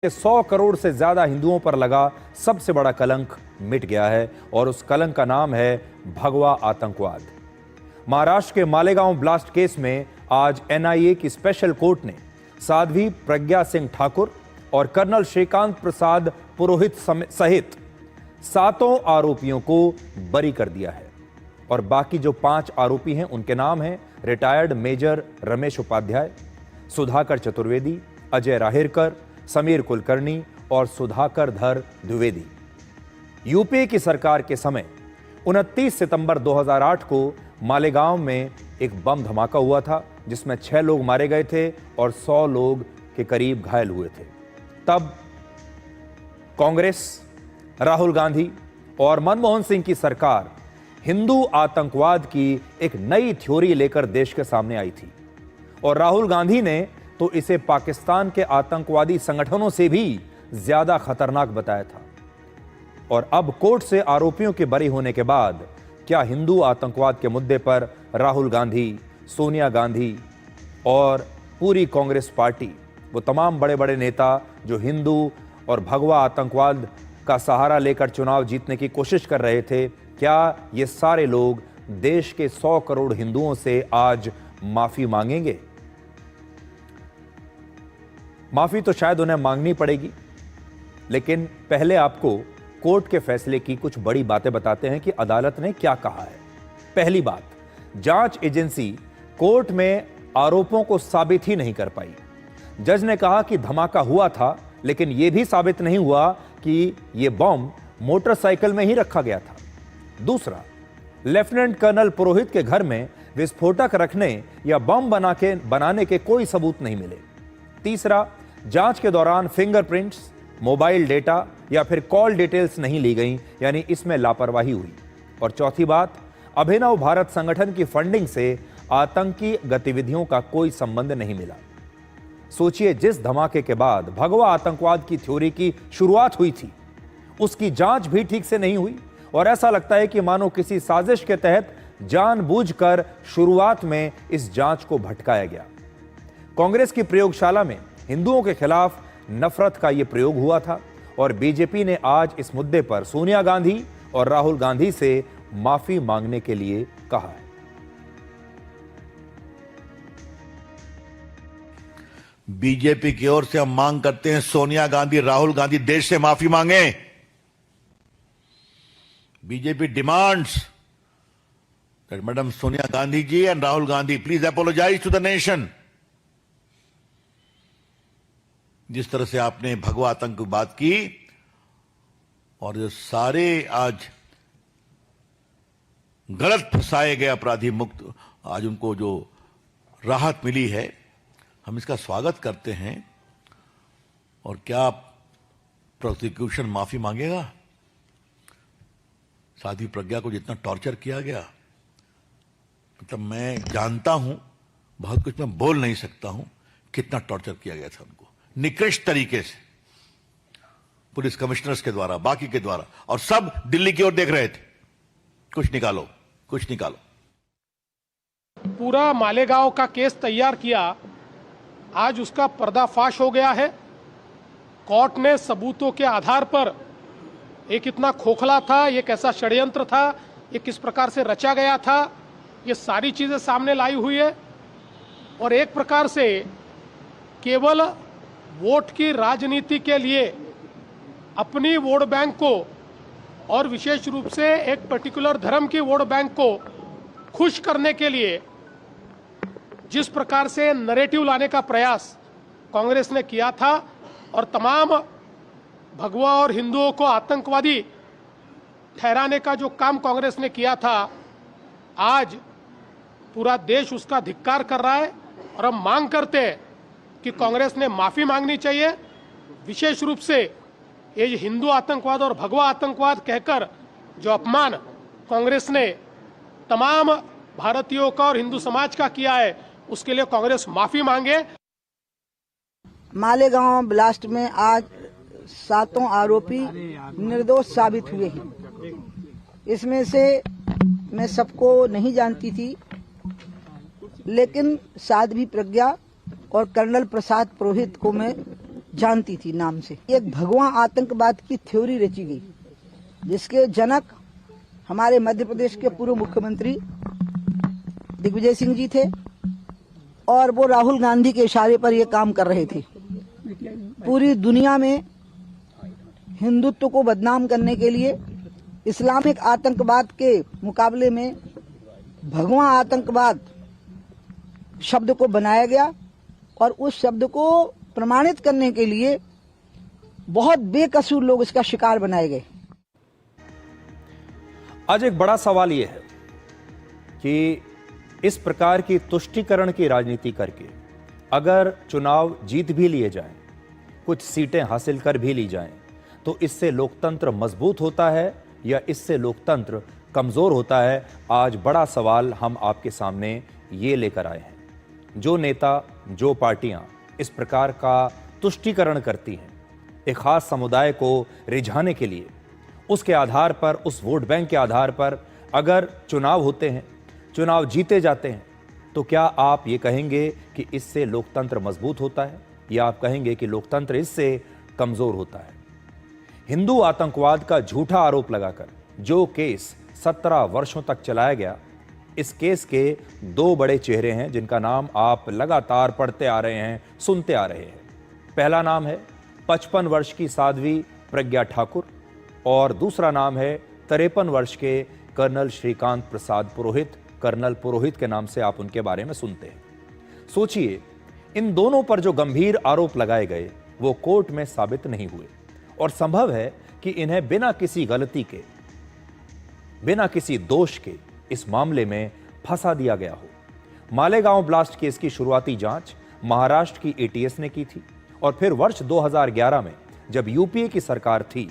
100 करोड़ से ज्यादा हिंदुओं पर लगा सबसे बड़ा कलंक मिट गया है और उस कलंक का नाम है भगवा आतंकवाद। महाराष्ट्र के मालेगांव ब्लास्ट केस में आज एनआईए की स्पेशल कोर्ट ने साध्वी प्रज्ञा सिंह ठाकुर और कर्नल श्रीकांत प्रसाद पुरोहित सहित 7 आरोपियों को बरी कर दिया है और बाकी जो 5 आरोपी हैं उनके नाम हैं रिटायर्ड मेजर रमेश उपाध्याय, सुधाकर चतुर्वेदी, अजय राहिरकर, समीर कुलकर्णी और सुधाकर धर द्विवेदी। यूपीए की सरकार के समय 29 सितंबर 2008 को मालेगांव में एक बम धमाका हुआ था जिसमें 6 लोग मारे गए थे और 100 लोग के करीब घायल हुए थे। तब कांग्रेस, राहुल गांधी और मनमोहन सिंह की सरकार हिंदू आतंकवाद की एक नई थ्योरी लेकर देश के सामने आई थी और राहुल गांधी ने तो इसे पाकिस्तान के आतंकवादी संगठनों से भी ज्यादा खतरनाक बताया था। और अब कोर्ट से आरोपियों के बरी होने के बाद क्या हिंदू आतंकवाद के मुद्दे पर राहुल गांधी, सोनिया गांधी और पूरी कांग्रेस पार्टी, वो तमाम बड़े बड़े नेता जो हिंदू और भगवा आतंकवाद का सहारा लेकर चुनाव जीतने की कोशिश कर रहे थे, क्या ये सारे लोग देश के 100 करोड़ हिंदुओं से आज माफी मांगेंगे? माफी तो शायद उन्हें मांगनी पड़ेगी, लेकिन पहले आपको कोर्ट के फैसले की कुछ बड़ी बातें बताते हैं कि अदालत ने क्या कहा है। पहली बात, जांच एजेंसी कोर्ट में आरोपों को साबित ही नहीं कर पाई। जज ने कहा कि धमाका हुआ था, लेकिन यह भी साबित नहीं हुआ कि यह बम मोटरसाइकिल में ही रखा गया था। दूसरा, लेफ्टिनेंट कर्नल पुरोहित के घर में विस्फोटक रखने या बम बनाने के कोई सबूत नहीं मिले। तीसरा, जांच के दौरान फिंगरप्रिंट्स, मोबाइल डेटा या फिर कॉल डिटेल्स नहीं ली गई, यानी इसमें लापरवाही हुई। और चौथी बात, अभिनव भारत संगठन की फंडिंग से आतंकी गतिविधियों का कोई संबंध नहीं मिला। सोचिए, जिस धमाके के बाद भगवा आतंकवाद की थ्योरी की शुरुआत हुई थी, उसकी जांच भी ठीक से नहीं हुई और ऐसा लगता है कि मानो किसी साजिश के तहत जानबूझकर शुरुआत में इस जांच को भटकाया गया। कांग्रेस की प्रयोगशाला में हिंदुओं के खिलाफ नफरत का यह प्रयोग हुआ था और बीजेपी ने आज इस मुद्दे पर सोनिया गांधी और राहुल गांधी से माफी मांगने के लिए कहा है। बीजेपी की ओर से हम मांग करते हैं सोनिया गांधी, राहुल गांधी देश से माफी मांगे। BJP demands that Madam Sonia Gandhi ji and Rahul Gandhi please apologize to the nation. जिस तरह से आपने भगवा आतंक की बात की और जो सारे आज गलत फंसाए गए अपराधी मुक्त आज उनको जो राहत मिली है, हम इसका स्वागत करते हैं। और क्या प्रोसिक्यूशन माफी मांगेगा? साध्वी प्रज्ञा को जितना टॉर्चर किया गया, मतलब मैं जानता हूं, बहुत कुछ मैं बोल नहीं सकता हूं, कितना टॉर्चर किया गया था उनको निकृष्ट तरीके से, पुलिस कमिश्नर्स के द्वारा, बाकी के द्वारा, और सब दिल्ली की ओर देख रहे थे। कुछ निकालो, कुछ निकालो। पूरा मालेगांव का केस तैयार किया, आज उसका पर्दाफाश हो गया है। कोर्ट ने सबूतों के आधार पर ये कितना खोखला था, ये कैसा षड्यंत्र था, ये किस प्रकार से रचा गया था, ये सारी चीजें सामने लाई हुई है। और एक प्रकार से केवल वोट की राजनीति के लिए अपनी वोट बैंक को और विशेष रूप से एक पर्टिकुलर धर्म की वोट बैंक को खुश करने के लिए जिस प्रकार से नैरेटिव लाने का प्रयास कांग्रेस ने किया था और तमाम भगवा और हिंदुओं को आतंकवादी ठहराने का जो काम कांग्रेस ने किया था, आज पूरा देश उसका धिक्कार कर रहा है। और हम मांग करते हैं कि कांग्रेस ने माफी मांगनी चाहिए। विशेष रूप से ये हिंदू आतंकवाद और भगवा आतंकवाद कहकर जो अपमान कांग्रेस ने तमाम भारतीयों का और हिंदू समाज का किया है, उसके लिए कांग्रेस माफी मांगे। मालेगांव ब्लास्ट में आज 7 आरोपी निर्दोष साबित हुए हैं। इसमें से मैं सबको नहीं जानती थी, लेकिन साध्वी प्रज्ञा और कर्नल प्रसाद पुरोहित को मैं जानती थी नाम से। एक भगवा आतंकवाद की थ्योरी रची गई जिसके जनक हमारे मध्य प्रदेश के पूर्व मुख्यमंत्री दिग्विजय सिंह जी थे और वो राहुल गांधी के इशारे पर ये काम कर रहे थे। पूरी दुनिया में हिंदुत्व को बदनाम करने के लिए इस्लामिक आतंकवाद के मुकाबले में भगवा आतंकवाद शब्द को बनाया गया और उस शब्द को प्रमाणित करने के लिए बहुत बेकसूर लोग इसका शिकार बनाए गए। आज एक बड़ा सवाल यह है कि इस प्रकार की तुष्टीकरण की राजनीति करके अगर चुनाव जीत भी लिए जाएं, कुछ सीटें हासिल कर भी ली जाएं, तो इससे लोकतंत्र मजबूत होता है या इससे लोकतंत्र कमजोर होता है? आज बड़ा सवाल हम आपके सामने ये लेकर आए हैं। जो नेता, जो पार्टियां इस प्रकार का तुष्टीकरण करती हैं एक खास समुदाय को रिझाने के लिए, उसके आधार पर, उस वोट बैंक के आधार पर अगर चुनाव होते हैं, चुनाव जीते जाते हैं, तो क्या आप ये कहेंगे कि इससे लोकतंत्र मजबूत होता है या आप कहेंगे कि लोकतंत्र इससे कमजोर होता है? हिंदू आतंकवाद का झूठा आरोप लगाकर जो केस 17 वर्षों तक चलाया गया, इस केस के दो बड़े चेहरे हैं जिनका नाम आप लगातार पढ़ते आ रहे हैं, सुनते आ रहे हैं। पहला नाम है 55 वर्ष की साध्वी प्रज्ञा ठाकुर और दूसरा नाम है 53 वर्ष के कर्नल श्रीकांत प्रसाद पुरोहित। कर्नल पुरोहित के नाम से आप उनके बारे में सुनते हैं। सोचिए, इन दोनों पर जो गंभीर आरोप लगाए गए वो कोर्ट में साबित नहीं हुए और संभव है कि इन्हें बिना किसी गलती के, बिना किसी दोष के इस मामले में फंसा दिया गया हो। मालेगांव ब्लास्ट केस की शुरुआती जांच महाराष्ट्र की एटीएस ने की थी और फिर वर्ष 2011 में जब यूपीए की सरकार थी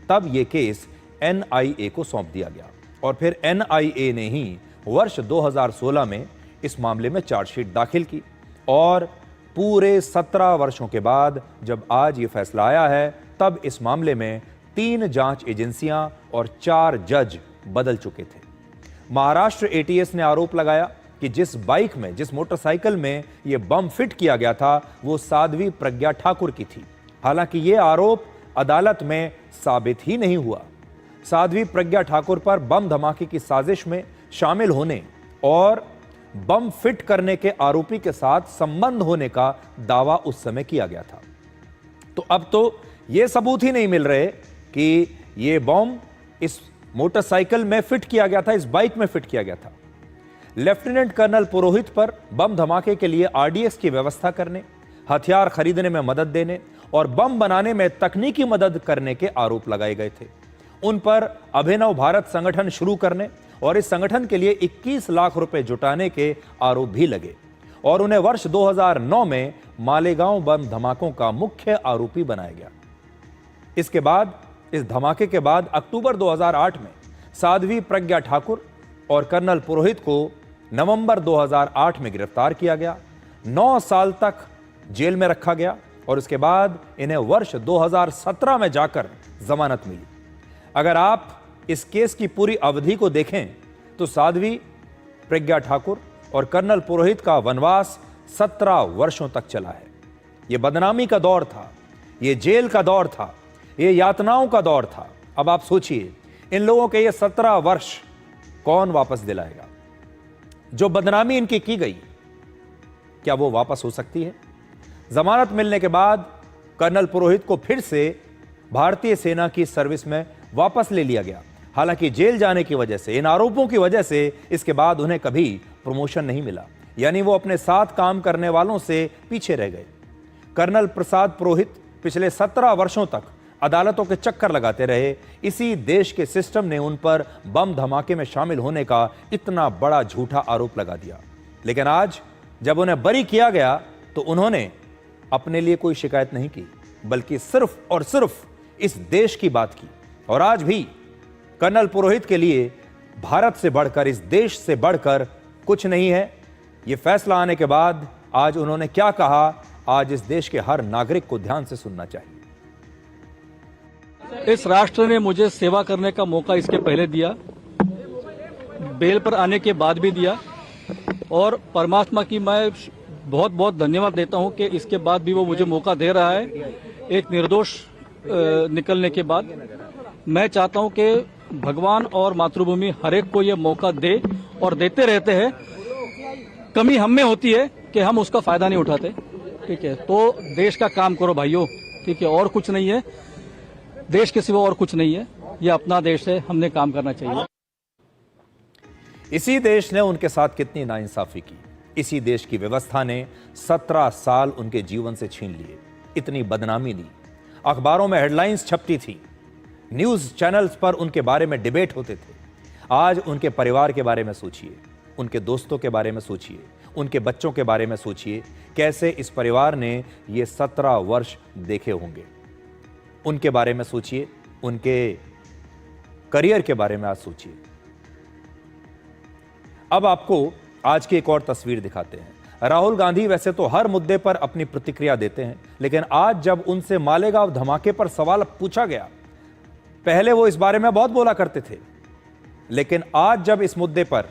तब यह केस एनआईए को सौंप दिया गया और फिर एनआईए ने ही वर्ष 2016 में इस मामले में चार्जशीट दाखिल की और पूरे 17 वर्षों के बाद जब आज ये फैसला आया है तब इस मामले में 3 जांच एजेंसियां और 4 जज बदल चुके थे। महाराष्ट्र एटीएस ने आरोप लगाया कि जिस बाइक में, जिस मोटरसाइकिल में यह बम फिट किया गया था वो साध्वी प्रज्ञा ठाकुर की थी। हालांकि यह आरोप अदालत में साबित ही नहीं हुआ। साध्वी प्रज्ञा ठाकुर पर बम धमाके की साजिश में शामिल होने और बम फिट करने के आरोपी के साथ संबंध होने का दावा उस समय किया गया था। तो अब तो यह सबूत ही नहीं मिल रहे कि यह बम इस मोटरसाइकिल में फिट किया गया था, इस बाइक में फिट किया गया था। लेफ्टिनेंट कर्नल पुरोहित पर बम धमाके के लिए आरडीएक्स की व्यवस्था करने, हथियार खरीदने में मदद देने और बम बनाने में तकनीकी मदद करने के आरोप लगाए गए थे। उन पर अभिनव भारत संगठन शुरू करने और इस संगठन के लिए 21 लाख रुपए जुटाने के आरोप भी लगे और उन्हें वर्ष 2009 में मालेगांव बम धमाकों का मुख्य आरोपी बनाया गया। इसके बाद, इस धमाके के बाद अक्टूबर 2008 में साध्वी प्रज्ञा ठाकुर और कर्नल पुरोहित को नवंबर 2008 में गिरफ्तार किया गया। 9 साल तक जेल में रखा गया और उसके बाद इन्हें वर्ष 2017 में जाकर जमानत मिली। अगर आप इस केस की पूरी अवधि को देखें तो साध्वी प्रज्ञा ठाकुर और कर्नल पुरोहित का वनवास 17 वर्षों तक चला है। यह बदनामी का दौर था, यह जेल का दौर था, यह यातनाओं का दौर था। अब आप सोचिए, इन लोगों के ये 17 वर्ष कौन वापस दिलाएगा? जो बदनामी इनकी की गई, क्या वो वापस हो सकती है? जमानत मिलने के बाद कर्नल पुरोहित को फिर से भारतीय सेना की सर्विस में वापस ले लिया गया। हालांकि जेल जाने की वजह से, इन आरोपों की वजह से इसके बाद उन्हें कभी प्रमोशन नहीं मिला, यानी वो अपने साथ काम करने वालों से पीछे रह गए। कर्नल प्रसाद पुरोहित पिछले 17 वर्षों तक अदालतों के चक्कर लगाते रहे। इसी देश के सिस्टम ने उन पर बम धमाके में शामिल होने का इतना बड़ा झूठा आरोप लगा दिया। लेकिन आज जब उन्हें बरी किया गया तो उन्होंने अपने लिए कोई शिकायत नहीं की, बल्कि सिर्फ और सिर्फ इस देश की बात की। और आज भी कर्नल पुरोहित के लिए भारत से बढ़कर, इस देश से बढ़कर कुछ नहीं है। यह फैसला आने के बाद आज उन्होंने क्या कहा, आज इस देश के हर नागरिक को ध्यान से सुनना चाहिए। इस राष्ट्र ने मुझे सेवा करने का मौका इसके पहले दिया, बेल पर आने के बाद भी दिया और परमात्मा की मैं बहुत बहुत धन्यवाद देता हूं कि इसके बाद भी वो मुझे मौका दे रहा है। एक निर्दोष निकलने के बाद मैं चाहता हूं कि भगवान और मातृभूमि हर एक को ये मौका दे और देते रहते हैं। कमी हम में होती है कि हम उसका फायदा नहीं उठाते। ठीक है, तो देश का काम करो भाइयों। ठीक है, और कुछ नहीं है, देश के सिवा और कुछ नहीं है। ये अपना देश है, हमने काम करना चाहिए। इसी देश ने उनके साथ कितनी नाइंसाफी की। इसी देश की व्यवस्था ने 17 साल उनके जीवन से छीन लिए, इतनी बदनामी दी। अखबारों में हेडलाइंस छपती थी, न्यूज चैनल्स पर उनके बारे में डिबेट होते थे। आज उनके परिवार के बारे में सोचिए, उनके दोस्तों के बारे में सोचिए, उनके बच्चों के बारे में सोचिए, कैसे इस परिवार ने ये 17 वर्ष देखे होंगे। उनके बारे में सोचिए, उनके करियर के बारे में आज सोचिए। अब आपको आज की एक और तस्वीर दिखाते हैं। राहुल गांधी वैसे तो हर मुद्दे पर अपनी प्रतिक्रिया देते हैं, लेकिन आज जब उनसे मालेगांव धमाके पर सवाल पूछा गया, पहले वो इस बारे में बहुत बोला करते थे, लेकिन आज जब इस मुद्दे पर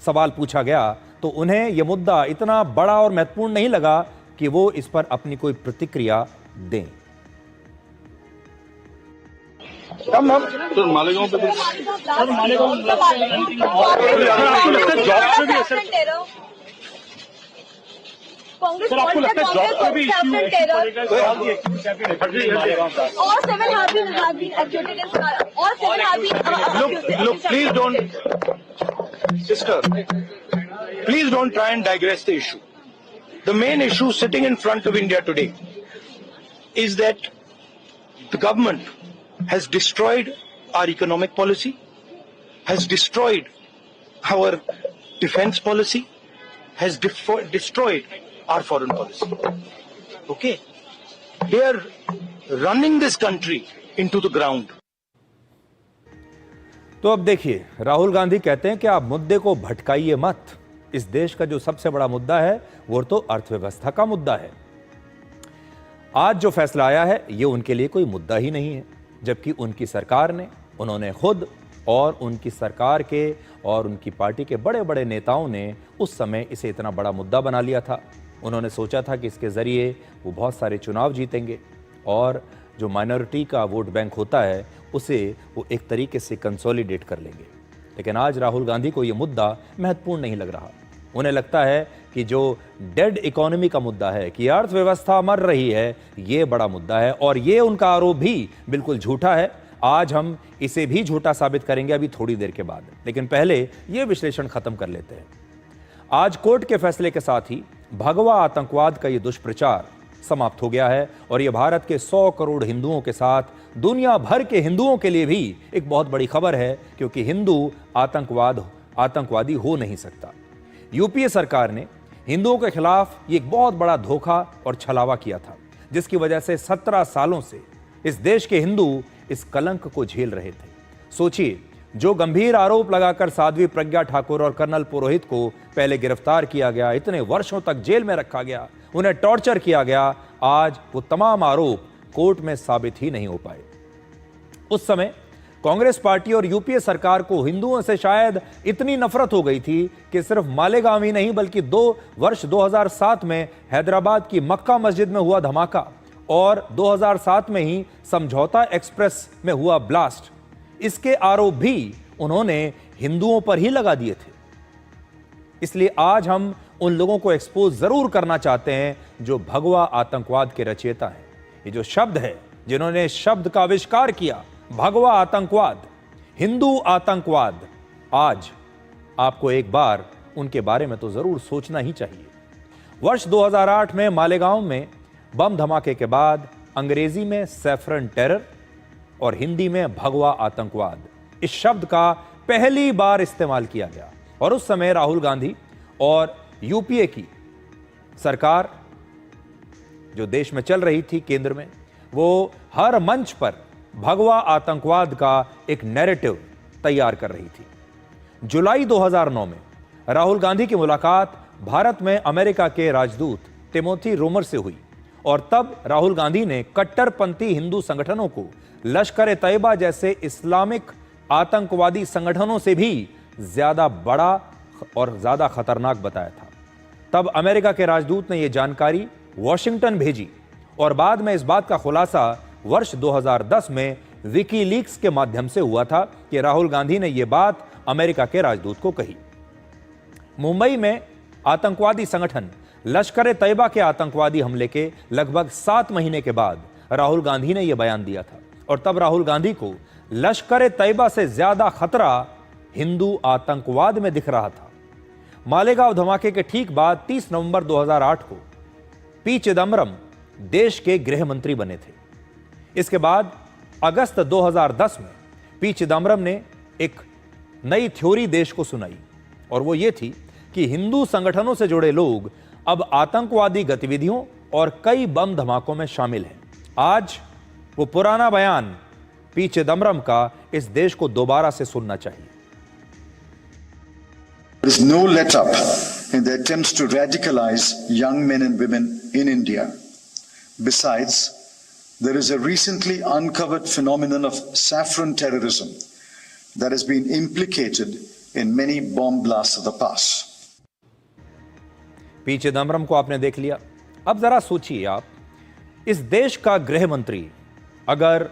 सवाल पूछा गया तो उन्हें यह मुद्दा इतना बड़ा और महत्वपूर्ण नहीं लगा कि वो इस पर अपनी कोई प्रतिक्रिया दें। तो मालेगांव पे कांग्रेस आपको लगता है जॉब पे भी और 7 have been executed or 7 have been look please don't sister please don't try and digress the issue. The main issue sitting in front of India today is that the government has destroyed our economic policy, has destroyed our defense policy, has destroyed our foreign policy. Okay? They are running this country into the ground. तो अब देखिए, राहुल गांधी कहते हैं कि आप मुद्दे को भटकाइए मत। इस देश का जो सबसे बड़ा मुद्दा है वो तो अर्थव्यवस्था का मुद्दा है। आज जो फैसला आया है ये उनके लिए कोई मुद्दा ही नहीं है, जबकि उनकी सरकार ने, उन्होंने खुद और उनकी सरकार के और उनकी पार्टी के बड़े बड़े नेताओं ने उस समय इसे इतना बड़ा मुद्दा बना लिया था। उन्होंने सोचा था कि इसके जरिए वो बहुत सारे चुनाव जीतेंगे और जो माइनॉरिटी का वोट बैंक होता है उसे वो एक तरीके से कंसोलिडेट कर लेंगे। लेकिन आज राहुल गांधी को ये मुद्दा महत्वपूर्ण नहीं लग रहा। उन्हें लगता है कि जो डेड इकोनॉमी का मुद्दा है, कि अर्थव्यवस्था मर रही है, ये बड़ा मुद्दा है और ये उनका आरोप भी बिल्कुल झूठा है। आज हम इसे भी झूठा साबित करेंगे अभी थोड़ी देर के बाद, लेकिन पहले ये विश्लेषण खत्म कर लेते हैं। आज कोर्ट के फैसले के साथ ही भगवा आतंकवाद का ये दुष्प्रचार समाप्त हो गया है और ये भारत के 100 करोड़ हिंदुओं के साथ दुनिया भर के हिंदुओं के लिए भी एक बहुत बड़ी खबर है, क्योंकि हिंदू आतंकवादी हो नहीं सकता। यूपीए सरकार ने हिंदुओं के खिलाफ ये एक बहुत बड़ा धोखा और छलावा किया था, जिसकी वजह से 17 सालों से इस देश के हिंदू इस कलंक को झेल रहे थे। सोचिए, जो गंभीर आरोप लगाकर साध्वी प्रज्ञा ठाकुर और कर्नल पुरोहित को पहले गिरफ्तार किया गया, इतने वर्षों तक जेल में रखा गया, उन्हें टॉर्चर किया गया, आज वो तमाम आरोप कोर्ट में साबित ही नहीं हो पाए। उस समय कांग्रेस पार्टी और यूपीए सरकार को हिंदुओं से शायद इतनी नफरत हो गई थी कि सिर्फ मालेगांव ही नहीं बल्कि 2007 में हैदराबाद की मक्का मस्जिद में हुआ धमाका और 2007 में ही समझौता एक्सप्रेस में हुआ ब्लास्ट, इसके आरोप भी उन्होंने हिंदुओं पर ही लगा दिए थे। इसलिए आज हम उन लोगों को एक्सपोज जरूर करना चाहते हैं जो भगवा आतंकवाद के रचयिता हैं। ये जो शब्द है, जिन्होंने शब्द का आविष्कार किया, भगवा आतंकवाद, हिंदू आतंकवाद, आज आपको एक बार उनके बारे में तो जरूर सोचना ही चाहिए। वर्ष 2008 में मालेगांव में बम धमाके के बाद अंग्रेजी में सैफरन टेरर और हिंदी में भगवा आतंकवाद, इस शब्द का पहली बार इस्तेमाल किया गया और उस समय राहुल गांधी और यूपीए की सरकार जो देश में चल रही थी केंद्र में, वो हर मंच पर भगवा आतंकवाद का एक नैरेटिव तैयार कर रही थी। जुलाई 2009 में राहुल गांधी की मुलाकात भारत में अमेरिका के राजदूत टिमोथी रोमर से हुई और तब राहुल गांधी ने कट्टरपंथी हिंदू संगठनों को लश्कर तैयबा जैसे इस्लामिक आतंकवादी संगठनों से भी ज्यादा बड़ा और ज्यादा खतरनाक बताया था। तब अमेरिका के राजदूत ने यह जानकारी वॉशिंगटन भेजी और बाद में इस बात का खुलासा वर्ष 2010 में विकीलीक्स के माध्यम से हुआ था कि राहुल गांधी ने यह बात अमेरिका के राजदूत को कही। मुंबई में आतंकवादी संगठन लश्कर-ए-तैयबा के आतंकवादी हमले के लगभग 7 महीने के बाद राहुल गांधी ने यह बयान दिया था और तब राहुल गांधी को लश्कर-ए-तैयबा से ज्यादा खतरा हिंदू आतंकवाद में दिख रहा था। मालेगांव धमाके के ठीक बाद 30 नवंबर 2008 को पी चिदम्बरम देश के गृह मंत्री बने थे। इसके बाद अगस्त 2010 में पी चिदम्बरम ने एक नई थ्योरी देश को सुनाई और वो ये थी कि हिंदू संगठनों से जुड़े लोग अब आतंकवादी गतिविधियों और कई बम धमाकों में शामिल हैं। आज वो पुराना बयान पी चिदम्बरम का इस देश को दोबारा से सुनना चाहिए। There is no let up in the attempts to radicalize young men and women in India. Besides, there is a recently uncovered phenomenon of saffron terrorism that has been implicated in many bomb blasts of the past. P Chidambaram को आपने देख लिया। अब जरा सोचिए आप, इस देश का गृह मंत्री अगर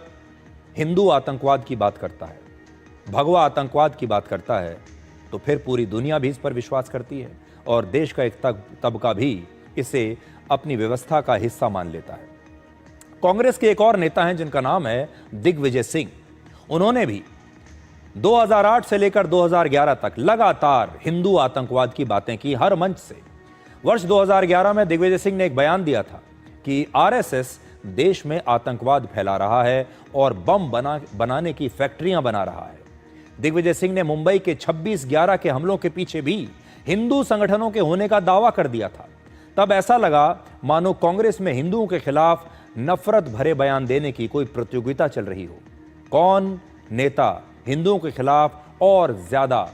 हिंदू आतंकवाद की बात करता है, भगवा आतंकवाद की बात करता है, तो फिर पूरी दुनिया भी इस पर विश्वास करती है और देश का एक तबका भी इसे अपनी व्यवस्था का हिस्सा मान लेता है। कांग्रेस के एक और नेता हैं जिनका नाम है दिग्विजय सिंह। उन्होंने भी 2008 से लेकर 2011 तक लगातार हिंदू आतंकवाद की बातें की हर मंच से। वर्ष 2011 में दिग्विजय सिंह ने एक बयान दिया था कि आरएसएस देश में आतंकवाद फैला रहा है और बम बनाने की फैक्ट्रियां बना रहा है। दिग्विजय सिंह ने मुंबई के 26/11 के हमलों के पीछे भी हिंदू संगठनों के होने का दावा कर दिया था। तब ऐसा लगा मानो कांग्रेस में हिंदुओं के खिलाफ नफरत भरे बयान देने की कोई प्रतियोगिता चल रही हो। कौन नेता हिंदुओं के खिलाफ और ज्यादा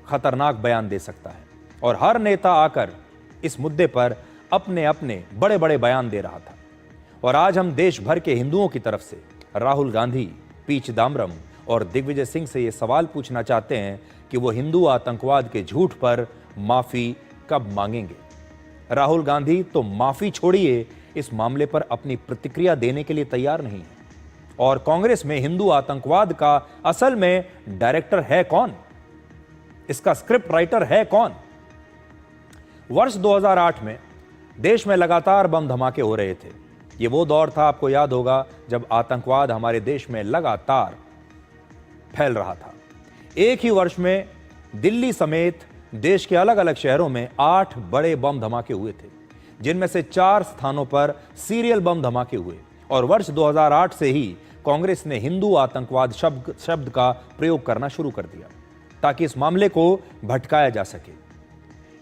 खतरनाक बयान दे सकता है, और हर नेता आकर इस मुद्दे पर अपने अपने बड़े बड़े बयान दे रहा था। और आज हम देश भर के हिंदुओं की तरफ से राहुल गांधी, पी चिदम्बरम और दिग्विजय सिंह से यह सवाल पूछना चाहते हैं कि वो हिंदू आतंकवाद के झूठ पर माफी कब मांगेंगे। राहुल गांधी तो माफी छोड़िए, इस मामले पर अपनी प्रतिक्रिया देने के लिए तैयार नहीं है। और कांग्रेस में हिंदू आतंकवाद का असल में डायरेक्टर है कौन, इसका स्क्रिप्ट राइटर है कौन? वर्ष 2008 में देश में लगातार बम धमाके हो रहे थे। यह वो दौर था, आपको याद होगा, जब आतंकवाद हमारे देश में लगातार फैल रहा था। एक ही वर्ष में दिल्ली समेत देश के अलग अलग शहरों में 8 बड़े बम धमाके हुए थे, जिनमें से 4 स्थानों पर सीरियल बम धमाके हुए। और वर्ष 2008 से ही कांग्रेस ने हिंदू आतंकवाद शब्द का प्रयोग करना शुरू कर दिया ताकि इस मामले को भटकाया जा सके।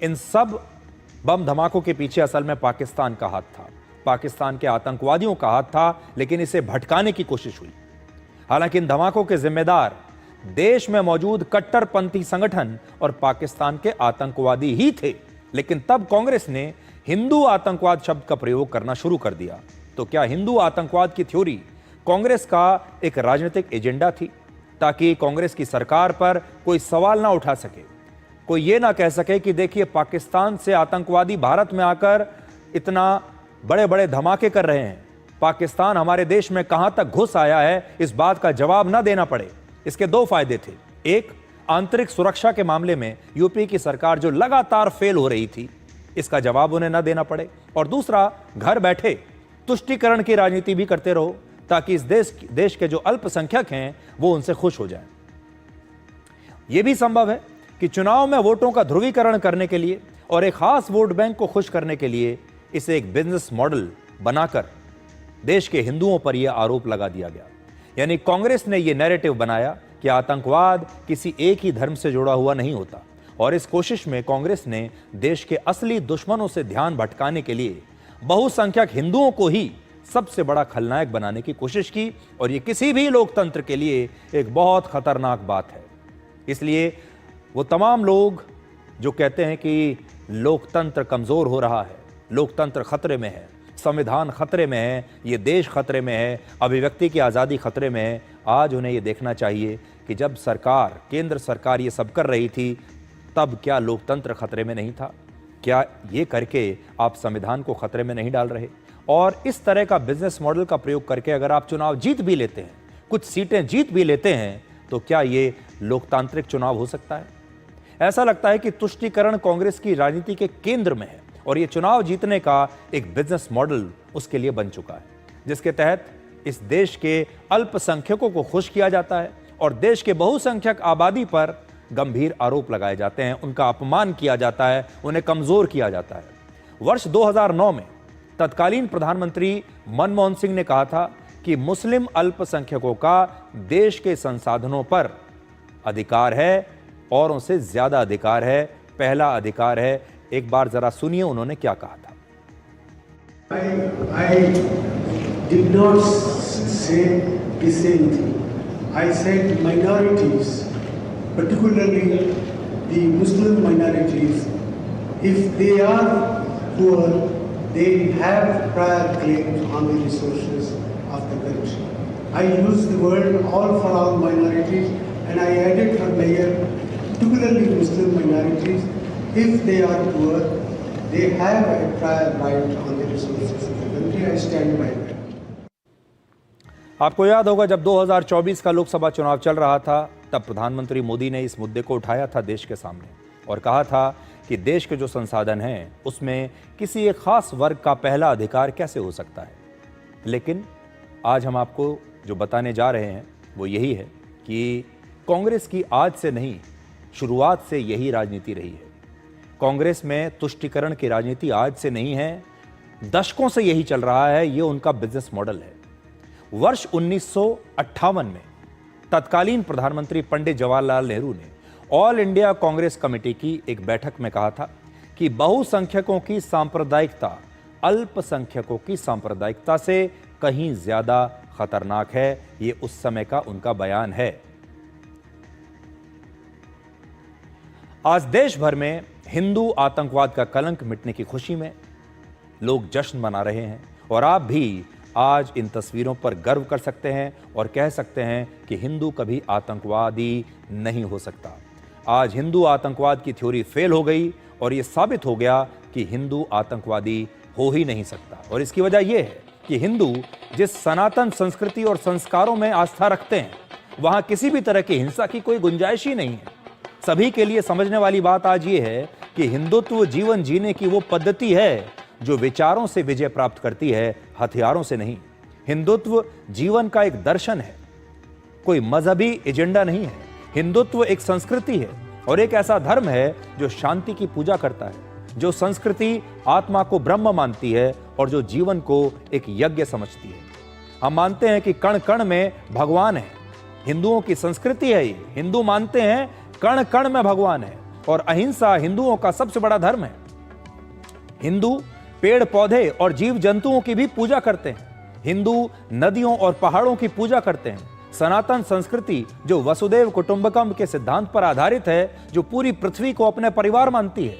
इन सब बम धमाकों के पीछे असल में पाकिस्तान का हाथ था, पाकिस्तान के आतंकवादियों का हाथ था, लेकिन इसे भटकाने की कोशिश हुई। हालांकि इन धमाकों के जिम्मेदार देश में मौजूद कट्टरपंथी संगठन और पाकिस्तान के आतंकवादी ही थे, लेकिन तब कांग्रेस ने हिंदू आतंकवाद शब्द का प्रयोग करना शुरू कर दिया। तो क्या हिंदू आतंकवाद की थ्योरी कांग्रेस का एक राजनीतिक एजेंडा थी, ताकि कांग्रेस की सरकार पर कोई सवाल ना उठा सके, कोई ये ना कह सके कि देखिए पाकिस्तान से आतंकवादी भारत में आकर इतना बड़े बड़े धमाके कर रहे हैं, पाकिस्तान हमारे देश में कहां तक घुस आया है, इस बात का जवाब ना देना पड़े। इसके 2 फायदे थे। एक, आंतरिक सुरक्षा के मामले में यूपी की सरकार जो लगातार फेल हो रही थी, इसका जवाब उन्हें ना देना पड़े। और दूसरा, घर बैठे तुष्टीकरण की राजनीति भी करते रहो ताकि इस देश के जो अल्पसंख्यक हैं वो उनसे खुश हो जाएं। यह भी संभव है कि चुनाव में वोटों का ध्रुवीकरण करने के लिए और एक खास वोट बैंक को खुश करने के लिए इसे एक बिजनेस मॉडल बनाकर देश के हिंदुओं पर यह आरोप लगा दिया गया। यानी कांग्रेस ने यह नैरेटिव बनाया कि आतंकवाद किसी एक ही धर्म से जुड़ा हुआ नहीं होता, और इस कोशिश में कांग्रेस ने देश के असली दुश्मनों से ध्यान भटकाने के लिए बहुसंख्यक हिंदुओं को ही सबसे बड़ा खलनायक बनाने की कोशिश की। और यह किसी भी लोकतंत्र के लिए एक बहुत खतरनाक बात है। इसलिए वो तमाम लोग जो कहते हैं कि लोकतंत्र कमजोर हो रहा है, लोकतंत्र खतरे में है, संविधान खतरे में है, ये देश खतरे में है, अभिव्यक्ति की आज़ादी खतरे में है, आज उन्हें ये देखना चाहिए कि जब सरकार, केंद्र सरकार ये सब कर रही थी, तब क्या लोकतंत्र खतरे में नहीं था? क्या ये करके आप संविधान को खतरे में नहीं डाल रहे? और इस तरह का बिजनेस मॉडल का प्रयोग करके अगर आप चुनाव जीत भी लेते हैं, कुछ सीटें जीत भी लेते हैं, तो क्या ये लोकतांत्रिक चुनाव हो सकता है? ऐसा लगता है कि तुष्टीकरण कांग्रेस की राजनीति के केंद्र में है और ये चुनाव जीतने का एक बिजनेस मॉडल उसके लिए बन चुका है, जिसके तहत इस देश के अल्पसंख्यकों को खुश किया जाता है और देश के बहुसंख्यक आबादी पर गंभीर आरोप लगाए जाते हैं, उनका अपमान किया जाता है, उन्हें कमजोर किया जाता है। वर्ष 2009 में तत्कालीन प्रधानमंत्री मनमोहन सिंह ने कहा था कि मुस्लिम अल्पसंख्यकों का देश के संसाधनों पर अधिकार है और उनसे ज्यादा अधिकार है, पहला अधिकार है। एक बार जरा सुनिए उन्होंने क्या कहा था। I did not say the same thing. I said minorities, particularly the Muslim minorities, if they are poor, they have prior claims on the resources of the country. I used the word all for all minorities and I added for mayor, particularly Muslim minorities, if they are poor, they have a prior right on the resources of the country. I stand by that. आपको याद होगा जब 2024 का लोकसभा चुनाव चल रहा था, तब प्रधानमंत्री मोदी ने इस मुद्दे को उठाया था देश के सामने और कहा था कि देश के जो संसाधन हैं उसमें किसी एक खास वर्ग का पहला अधिकार कैसे हो सकता है। लेकिन आज हम आपको जो बताने जा रहे हैं वो यही है कि कांग्रेस की आज से नहीं, शुरुआत से यही राजनीति रही है। कांग्रेस में तुष्टीकरण की राजनीति आज से नहीं है, दशकों से यही चल रहा है, ये उनका बिजनेस मॉडल है। वर्ष 1958 में तत्कालीन प्रधानमंत्री पंडित जवाहरलाल नेहरू ने ऑल इंडिया कांग्रेस कमेटी की एक बैठक में कहा था कि बहुसंख्यकों की सांप्रदायिकता अल्पसंख्यकों की सांप्रदायिकता से कहीं ज्यादा खतरनाक है। ये उस समय का उनका बयान है। आज देश भर में हिंदू आतंकवाद का कलंक मिटने की खुशी में लोग जश्न मना रहे हैं और आप भी आज इन तस्वीरों पर गर्व कर सकते हैं और कह सकते हैं कि हिंदू कभी आतंकवादी नहीं हो सकता। आज हिंदू आतंकवाद की थ्योरी फेल हो गई और यह साबित हो गया कि हिंदू आतंकवादी हो ही नहीं सकता। और इसकी वजह यह है कि हिंदू जिस सनातन संस्कृति और संस्कारों में आस्था रखते हैं, वहां किसी भी तरह की हिंसा की कोई गुंजाइश ही नहीं है। सभी के लिए समझने वाली बात आज ये है कि हिंदुत्व जीवन जीने की वो पद्धति है जो विचारों से विजय प्राप्त करती है, हथियारों से नहीं। हिंदुत्व जीवन का एक दर्शन है, कोई मजहबी एजेंडा नहीं है। हिंदुत्व एक संस्कृति है और एक ऐसा धर्म है जो शांति की पूजा करता है, जो संस्कृति आत्मा को ब्रह्म मानती है और जो जीवन को एक यज्ञ समझती है। हम मानते हैं कि कण कण में भगवान है, हिंदुओं की संस्कृति है ये। हिंदू मानते हैं कण कण में भगवान है और अहिंसा हिंदुओं का सबसे बड़ा धर्म है। हिंदू पेड़ पौधे और जीव जंतुओं की भी पूजा करते हैं। हिंदू नदियों और पहाड़ों की पूजा करते हैं। सनातन संस्कृति जो वसुदेव कुटुंबकम के सिद्धांत पर आधारित है, जो पूरी पृथ्वी को अपने परिवार मानती है।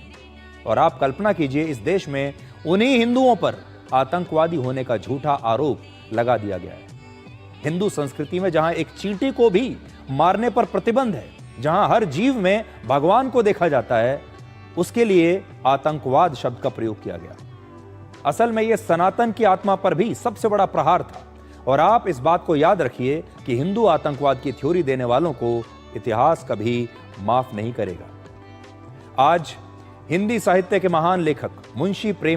और आप कल्पना कीजिए, इस देश में उन्हीं हिंदुओं पर आतंकवादी होने का झूठा आरोप लगा दिया गया है। हिंदू संस्कृति में जहां एक चींटी को भी मारने पर प्रतिबंध है, जहां हर जीव में भगवान को देखा जाता है, उसके लिए आतंकवाद शब्द का प्रयोग किया गया। असल में यह सनातन की आत्मा पर भी सबसे बड़ा प्रहार था। और आप इस बात को याद रखिए कि हिंदू आतंकवाद की थ्योरी देने वालों को इतिहास कभी माफ नहीं करेगा। आज हिंदी साहित्य के महान लेखक मुंशी प्रेम